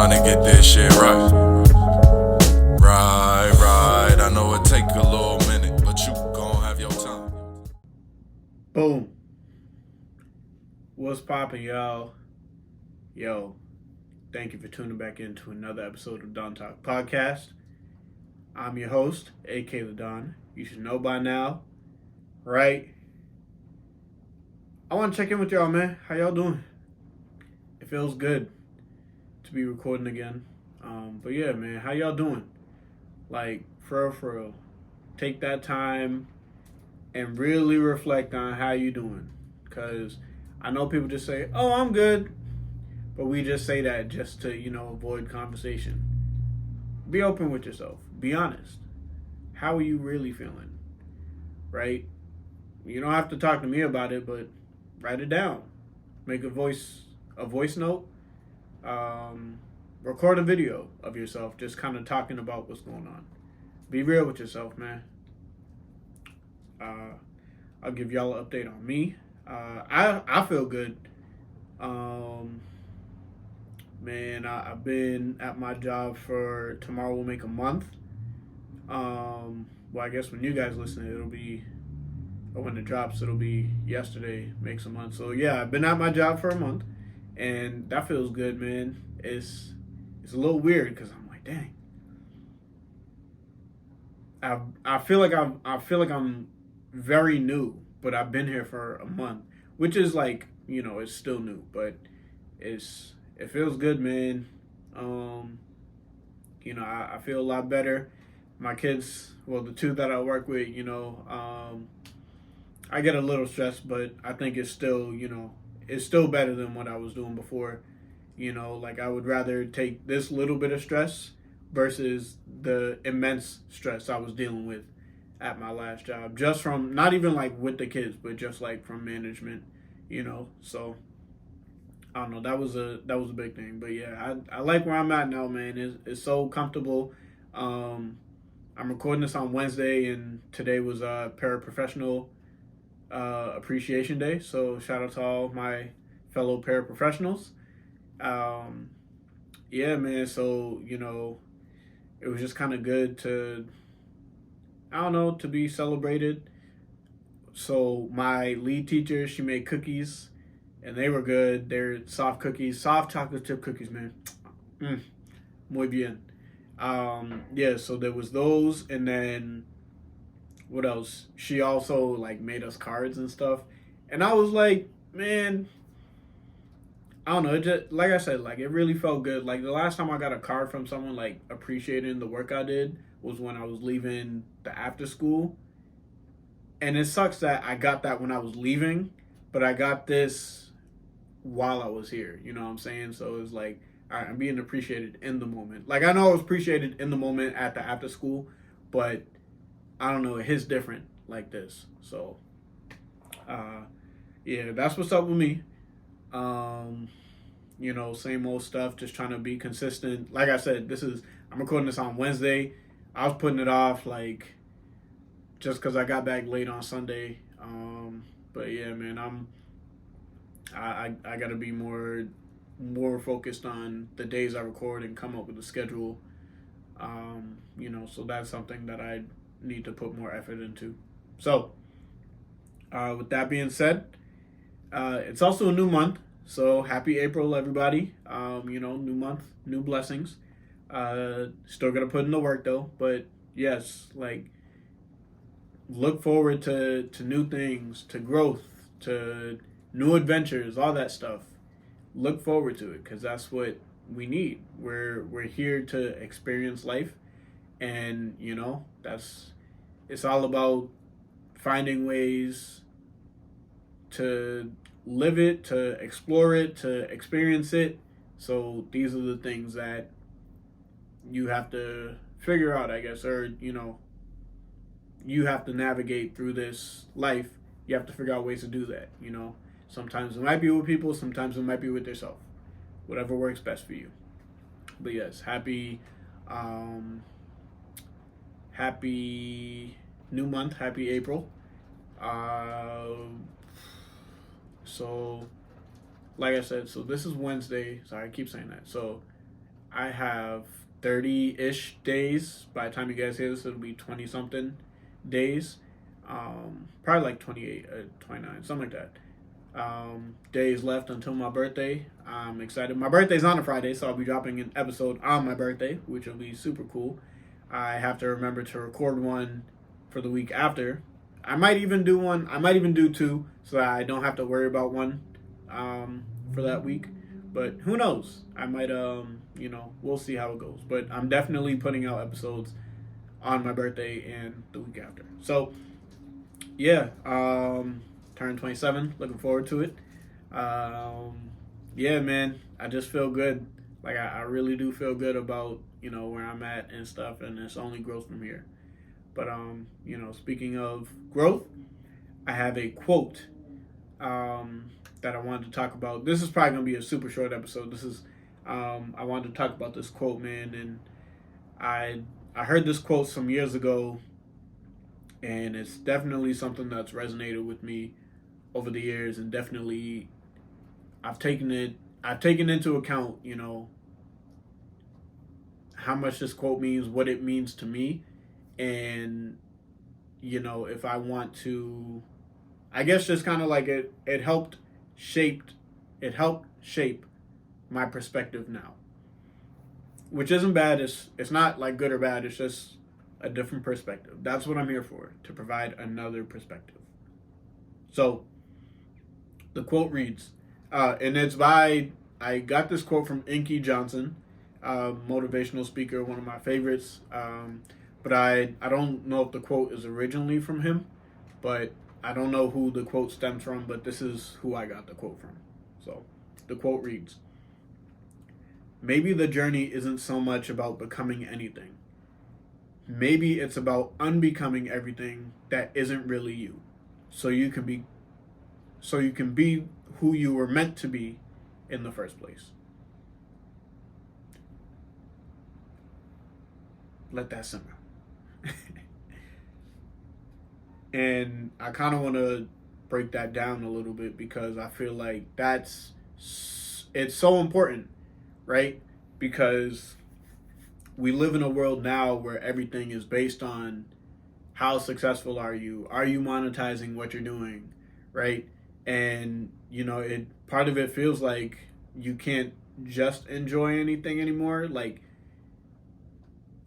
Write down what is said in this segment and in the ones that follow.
trying to get this shit right. Right. I know it take a little minute, but you gon' have your time. Boom. What's poppin', y'all? Yo, thank you for tuning back into another episode of Don Talk Podcast. I'm your host, A.K. the Don. You should know by now, right? I want to check in with y'all, man. How y'all doing? It feels good to be recording again. But yeah, man, how y'all doing? Like, for real. Take that time and really reflect on how you doing. Because I know people just say, oh, I'm good. But we just say that just to, avoid conversation. Be open with yourself. Be honest. How are you really feeling? Right? You don't have to talk to me about it, but write it down. Make a voice note. Record a video of yourself just kind of talking about what's going on. Be real with yourself, man. I'll give y'all an update on me. I feel good. Man, I've been at my job for tomorrow will make a month. Well, I guess when you guys listen, it'll be, or when it drops, it'll be yesterday makes a month. So yeah, I've been at my job for a month, and that feels good, man. It's a little weird because I'm like, dang. I feel like I'm very new, but I've been here for a month, which is like, it's still new, but it feels good, man. I feel a lot better. My kids, well, the two that I work with, I get a little stressed, but I think it's still, it's still better than what I was doing before. Like I would rather take this little bit of stress versus the immense stress I was dealing with at my last job. Just from, not even like with the kids, but just like from management, so I don't know. That was a big thing, but yeah, I like where I'm at now, man. It's so comfortable. I'm recording this on Wednesday, and today was paraprofessional appreciation day. So shout out to all my fellow paraprofessionals. Yeah, man. So it was just kind of good to, to be celebrated. So my lead teacher, she made cookies. And they were good. They're soft cookies, soft chocolate chip cookies, man. Muy bien. Yeah, so there was those, and then what else? She also like made us cards and stuff, and I was like, man, I don't know. It just, like I said, like it really felt good. Like the last time I got a card from someone like appreciating the work I did was when I was leaving the after school, and it sucks that I got that when I was leaving, but I got this while I was here, you know what I'm saying? So it's like, all right, I'm being appreciated in the moment. Like I know I was appreciated in the moment at the after school, but I don't know, it hits different like this. So yeah, that's what's up with me. Same old stuff, just trying to be consistent. Like I said, I'm recording this on Wednesday. I was putting it off like just because I got back late on Sunday. But yeah, man, I got to be more focused on the days I record and come up with a schedule. So that's something that I need to put more effort into. So, with that being said, it's also a new month. So happy April, everybody. New month, new blessings. Still got to put in the work though. But yes, like look forward to new things, to growth, to new adventures, all that stuff. Look forward to it because that's what we need. We're here to experience life, and it's all about finding ways to live it, to explore it, to experience it. So these are the things that you have to figure out, I guess, or you have to navigate through this life. You have to figure out ways to do that. Sometimes it might be with people, sometimes it might be with yourself. Whatever works best for you. But yes, happy new month, happy April. So like I said, so this is Wednesday. Sorry, I keep saying that. So I have 30-ish days. By the time you guys hear this, it'll be 20 something days. Probably like 28, 29, something like that. Days left until my birthday. I'm excited. My birthday's on a Friday, so I'll be dropping an episode on my birthday, which will be super cool. I have to remember to record one for the week after. I might even do one. I might even do two, so that I don't have to worry about one for that week. But who knows? I might, we'll see how it goes. But I'm definitely putting out episodes on my birthday and the week after. So, yeah, turned 27. Looking forward to it. Yeah, man, I just feel good. Like, I really do feel good about, where I'm at and stuff. And it's only growth from here. But, speaking of growth, I have a quote that I wanted to talk about. This is probably going to be a super short episode. This is, I wanted to talk about this quote, man. And I heard this quote some years ago, and it's definitely something that's resonated with me over the years, and definitely I've taken into account, how much this quote means, what it means to me, and if I want to, I guess just kind of like it helped shape my perspective now, which isn't bad. It's not like good or bad. It's just a different perspective. That's what I'm here for, to provide another perspective. So the quote reads, and it's by, I got this quote from Inky Johnson, motivational speaker, one of my favorites. But I don't know if the quote is originally from him, but I don't know who the quote stems from, but this is who I got the quote from. So the quote reads, "Maybe the journey isn't so much about becoming anything. Maybe it's about unbecoming everything that isn't really you. So you can be who you were meant to be in the first place." Let that simmer. And I kind of want to break that down a little bit, because I feel like it's so important, right? Because we live in a world now where everything is based on how successful are you? Are you monetizing what you're doing, right? And part of it feels like you can't just enjoy anything anymore. Like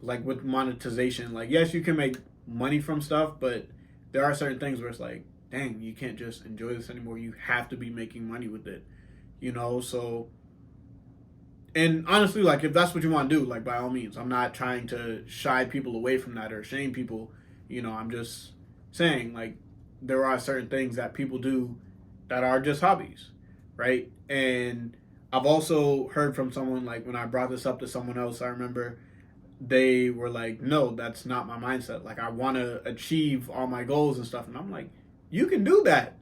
with monetization, like, yes, you can make money from stuff, but there are certain things where it's like, dang, you can't just enjoy this anymore. You have to be making money with it, so. And honestly, like, if that's what you want to do, like, by all means, I'm not trying to shy people away from that or shame people. I'm just saying, like, there are certain things that people do that are just hobbies, right? And I've also heard from someone, like, when I brought this up to someone else, I remember they were like, no, that's not my mindset. Like, I want to achieve all my goals and stuff. And I'm like, you can do that.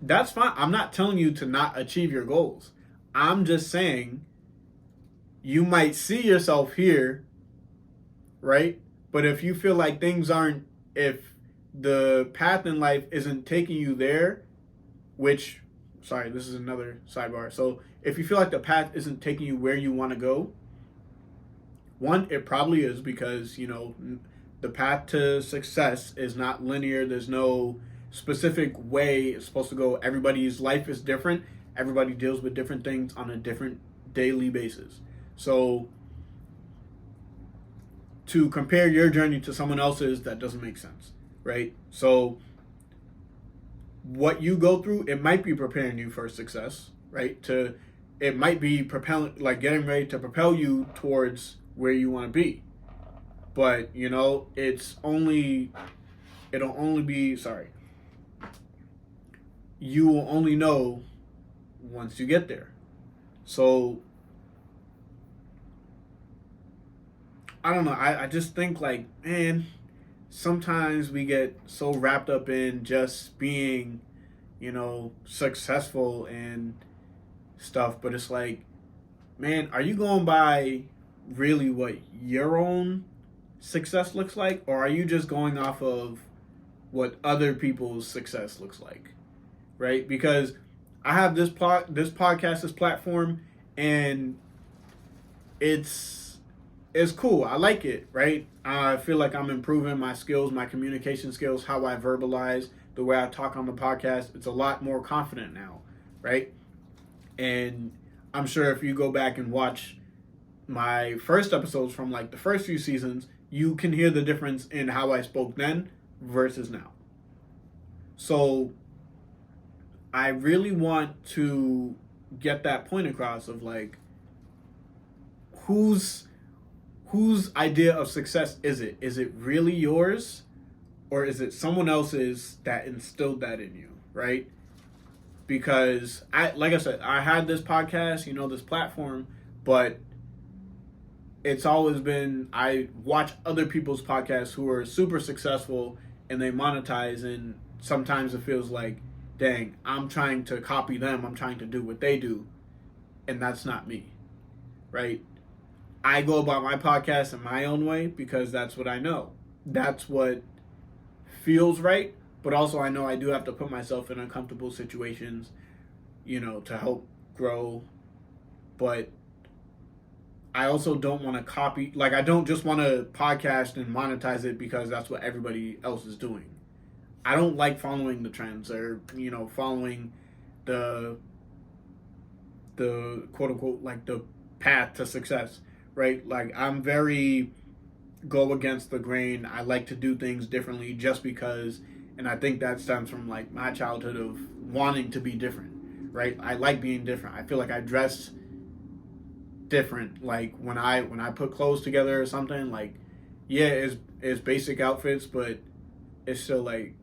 That's fine. I'm not telling you to not achieve your goals. I'm just saying you might see yourself here, right? But if you feel like if the path in life isn't taking you there, this is another sidebar. So if you feel like the path isn't taking you where you want to go, one, it probably is, because, the path to success is not linear. There's no specific way it's supposed to go. Everybody's life is different. Everybody deals with different things on a different daily basis. So to compare your journey to someone else's, that doesn't make sense, right? So what you go through, it might be preparing you for success, right? It might be getting ready to propel you towards where you want to be. But, it'll only be, you will only know once you get there. So I don't know. I just think, like, man, sometimes we get so wrapped up in just being, successful and stuff. But it's like, man, are you going by really what your own success looks like? Or are you just going off of what other people's success looks like? Right? Because I have this podcast, this platform, and it's cool. I like it, right? I feel like I'm improving my skills, my communication skills, how I verbalize, the way I talk on the podcast. It's a lot more confident now, right? And I'm sure if you go back and watch my first episodes from like the first few seasons, you can hear the difference in how I spoke then versus now. So I really want to get that point across of like whose idea of success is it? Is it really yours, or is it someone else's that instilled that in you, right? Because like I said, I had this podcast, this platform, but it's always been I watch other people's podcasts who are super successful and they monetize, and sometimes it feels like, dang, I'm trying to copy them, I'm trying to do what they do, and that's not me, right? I go about my podcast in my own way because that's what I know. That's what feels right, but also I know I do have to put myself in uncomfortable situations, to help grow. But I also don't want to copy, like, I don't just want to podcast and monetize it because that's what everybody else is doing. I don't like following the trends or, following the quote unquote, like, the path to success, right? Like, I'm very go against the grain. I like to do things differently just because, and I think that stems from like my childhood of wanting to be different, right? I like being different. I feel like I dress different. Like when I put clothes together or something, like, yeah, it's basic outfits, but it's still like,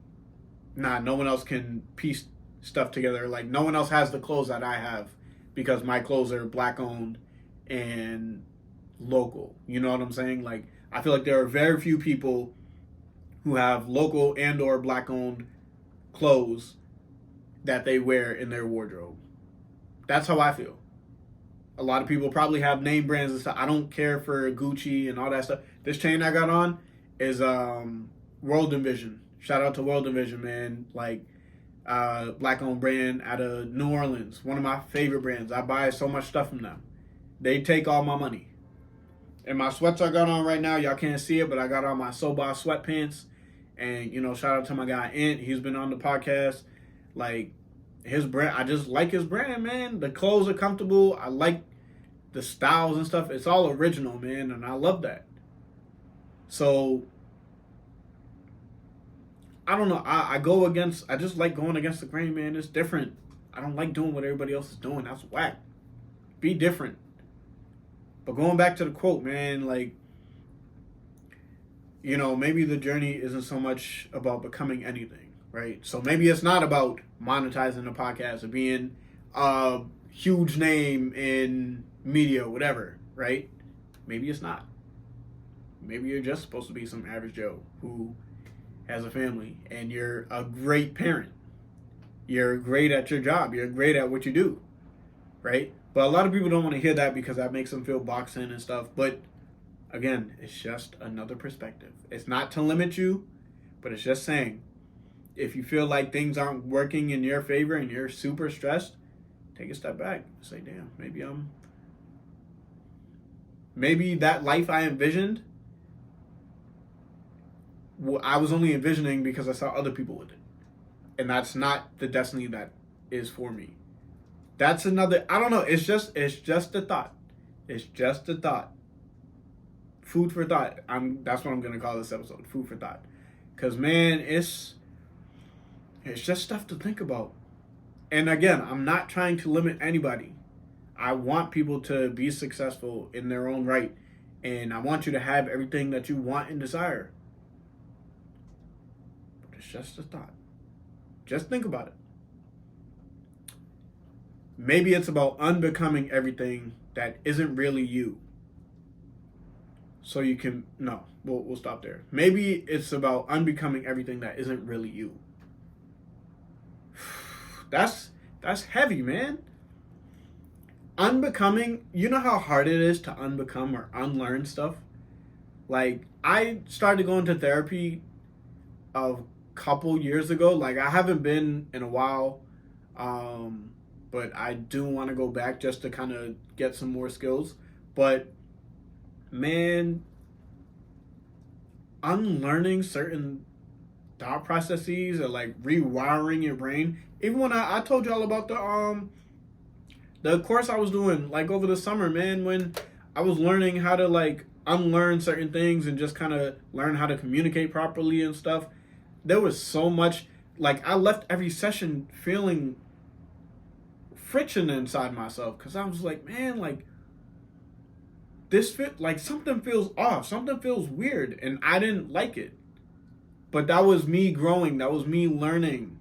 nah, no one else can piece stuff together. Like no one else has the clothes that I have because my clothes are black owned and local. You know what I'm saying? Like I feel like there are very few people who have local and or black owned clothes that they wear in their wardrobe. That's how I feel. A lot of people probably have name brands and stuff. I don't care for Gucci and all that stuff. This chain I got on is World Envision. Shout out to World Envision, man. Like black owned brand out of New Orleans. One of my favorite brands. I buy so much stuff from them. They take all my money. And my sweats I got on right now, y'all can't see it, but I got on my Soba sweatpants. And, shout out to my guy Ant. He's been on the podcast. Like, his brand, I just like his brand, man. The clothes are comfortable. I like the styles and stuff. It's all original, man, and I love that. So, I don't know. I just like going against the grain, man. It's different. I don't like doing what everybody else is doing. That's whack. Be different. But going back to the quote, man, like, maybe the journey isn't so much about becoming anything, right? So maybe it's not about monetizing the podcast or being a huge name in media, whatever, right? Maybe it's not. Maybe you're just supposed to be some average Joe who has a family and you're a great parent. You're great at your job. You're great at what you do, right? But a lot of people don't want to hear that because that makes them feel boxed in and stuff. But again, it's just another perspective. It's not to limit you, but it's just saying, if you feel like things aren't working in your favor and you're super stressed, take a step back. Say, damn, maybe that life I envisioned, I was only envisioning because I saw other people with it. And that's not the destiny that is for me. That's another, I don't know, it's just a thought. It's just a thought. Food for thought. That's what I'm going to call this episode, food for thought. Because, man, it's just stuff to think about. And again, I'm not trying to limit anybody. I want people to be successful in their own right. And I want you to have everything that you want and desire. But it's just a thought. Just think about it. Maybe it's about unbecoming everything that isn't really you. So you can, no, we'll stop there. Maybe it's about unbecoming everything that isn't really you. That's heavy, man. Unbecoming, you know how hard it is to unbecome or unlearn stuff? Like, I started going to therapy a couple years ago. Like, I haven't been in a while. But I do want to go back just to kind of get some more skills. But man, unlearning certain thought processes or like rewiring your brain. Even when I told y'all about the course I was doing like over the summer, man, when I was learning how to like unlearn certain things and just kind of learn how to communicate properly and stuff. There was so much, like I left every session feeling friction inside myself because I was like, man, like this fit like something feels off, something feels weird, and I didn't like it. But that was me growing, that was me learning.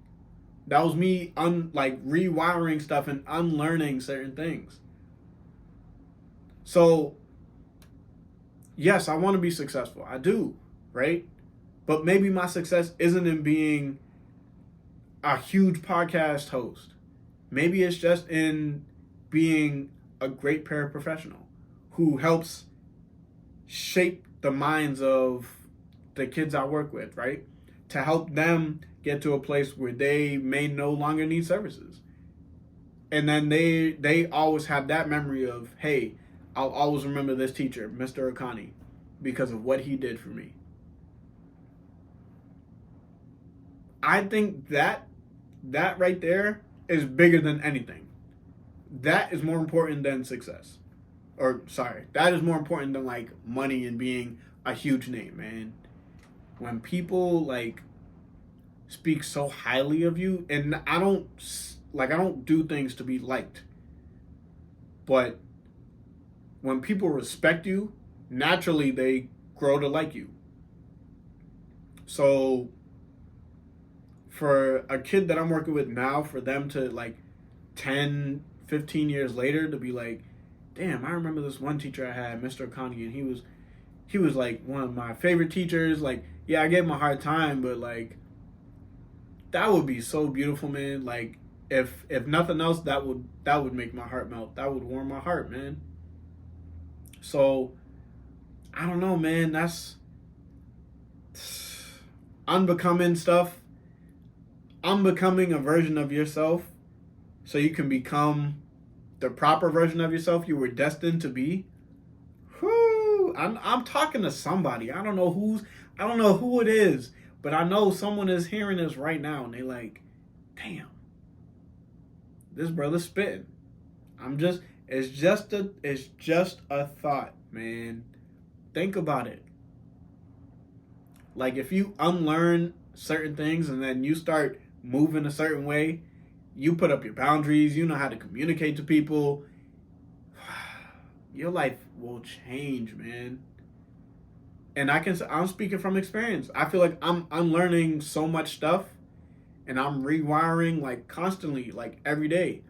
That was me like rewiring stuff and unlearning certain things. So, yes, I want to be successful. I do, right? But maybe my success isn't in being a huge podcast host. Maybe it's just in being a great paraprofessional who helps shape the minds of the kids I work with, right? To help them get to a place where they may no longer need services. And then they always have that memory of, hey, I'll always remember this teacher, Mr. Akani, because of what he did for me. I think that right there is bigger than anything. That is more important than success. Or sorry, that is more important than like money and being a huge name, man. When people like speak so highly of you, and I don't do things to be liked. But when people respect you, naturally they grow to like you. So for a kid that I'm working with now, for them to like 10, 15 years later to be like, damn, I remember this one teacher I had, Mr. Connie, and he was like one of my favorite teachers. Like, yeah, I gave him a hard time, but like that would be so beautiful, man. Like if nothing else, that would make my heart melt. That would warm my heart, man. So I don't know, man. That's unbecoming stuff. Unbecoming a version of yourself so you can become the proper version of yourself you were destined to be. Whew, I'm talking to somebody. I don't know who it is, but I know someone is hearing this right now and they like, damn, this brother's spitting. It's just a thought, man. Think about it. Like if you unlearn certain things and then you start moving a certain way, you put up your boundaries, you know how to communicate to people, your life will change, man. And I'm speaking from experience. I feel like I'm unlearning so much stuff and I'm rewiring like constantly, like every day.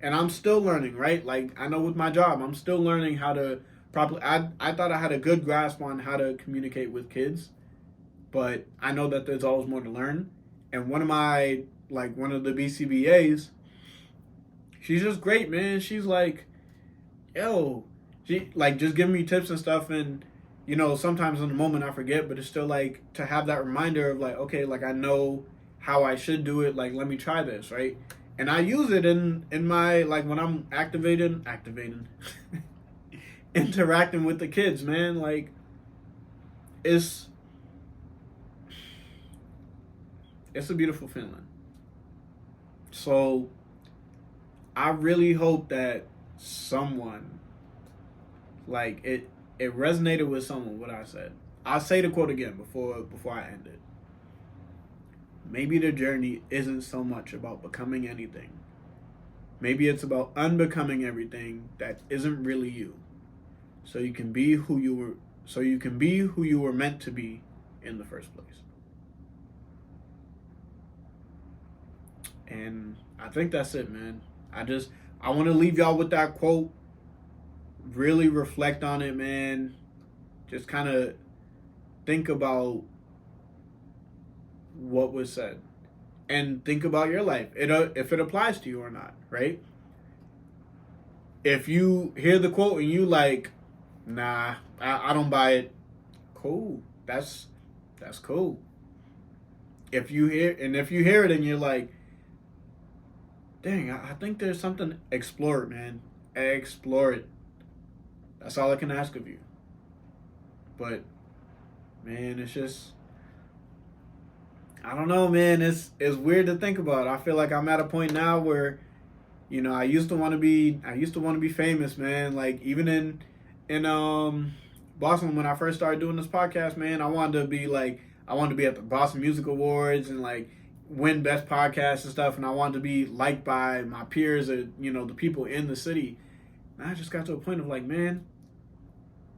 And I'm still learning, right? Like I know with my job, I'm still learning how to properly I thought I had a good grasp on how to communicate with kids, but I know that there's always more to learn. And one of the BCBAs, she's just great, man. She's like, yo, she like just giving me tips and stuff, and sometimes in the moment I forget, but it's still like to have that reminder of like, okay, like I know how I should do it. Like let me try this, right? And I use it in my like when I'm activating, interacting with the kids, man. Like it's a beautiful feeling. So I really hope that someone like it resonated with someone what I said. I'll say the quote again before I end it. Maybe the journey isn't so much about becoming anything. Maybe it's about unbecoming everything that isn't really you. So you can be who you were meant to be in the first place. And I think that's it, man. I want to leave y'all with that quote. Really reflect on it, man. Just kind of think about what was said. And think about your life. If it applies to you or not, right? If you hear the quote and you like, nah, I don't buy it. Cool. That's cool. If you hear it and you're like, dang, I think there's something. Explore it, man. Explore it. That's all I can ask of you. But man, it's just, I don't know, man. It's weird to think about. I feel like I'm at a point now where, I used to want to be famous, man. Like even in Boston when I first started doing this podcast, man, I wanted to be at the Boston Music Awards and like win best podcast and stuff, and I wanted to be liked by my peers or the people in the city. And I just got to a point of like, man,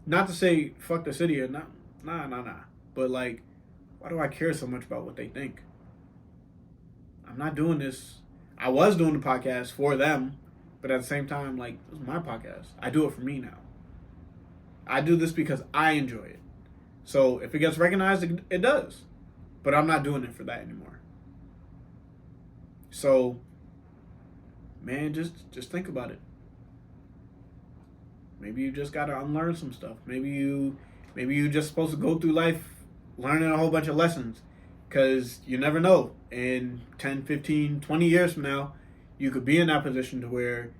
not to say fuck the city or not, nah, but like, why do I care so much about what they think? I'm not doing this. I was doing the podcast for them, but at the same time, like, this is my podcast. I do it for me now. I do this because I enjoy it. So if it gets recognized, it does. But I'm not doing it for that anymore. So, man, just think about it. Maybe you just gotta unlearn some stuff. Maybe you just supposed to go through life learning a whole bunch of lessons. Because you never know. In 10, 15, 20 years from now, you could be in that position to where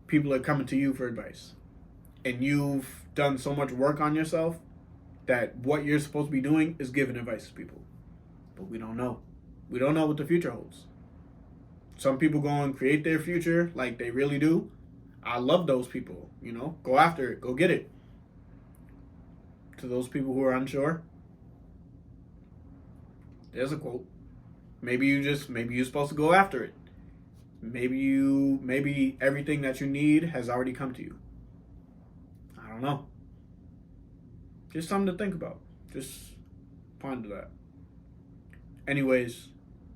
people are coming to you for advice. And you've done so much work on yourself that what you're supposed to be doing is giving advice to people. But we don't know. We don't know what the future holds. Some people go and create their future like they really do. I love those people, Go after it. Go get it. To those people who are unsure, there's a quote. Maybe you're supposed to go after it. Maybe everything that you need has already come to you. I don't know. Just something to think about. Just ponder that. Anyways,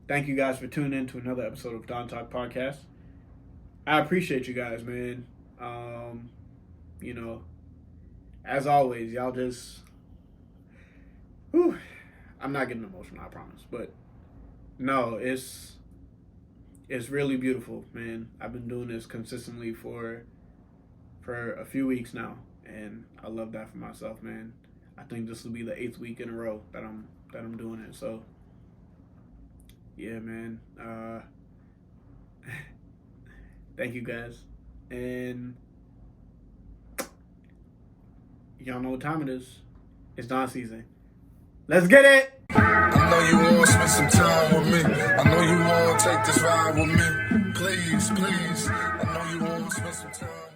thank you guys for tuning in to another episode of Don Talk Podcast. I appreciate you guys, man. As always, y'all just, I'm not getting emotional, I promise. But no, it's really beautiful, man. I've been doing this consistently for a few weeks now, and I love that for myself, man. I think this will be the 8th week in a row that I'm doing it. So yeah, man. Thank you guys, and y'all know what time it is. It's Don season. Let's get it! I know you want to spend some time with me. I know you want to take this ride with me. Please, I know you want to spend some time.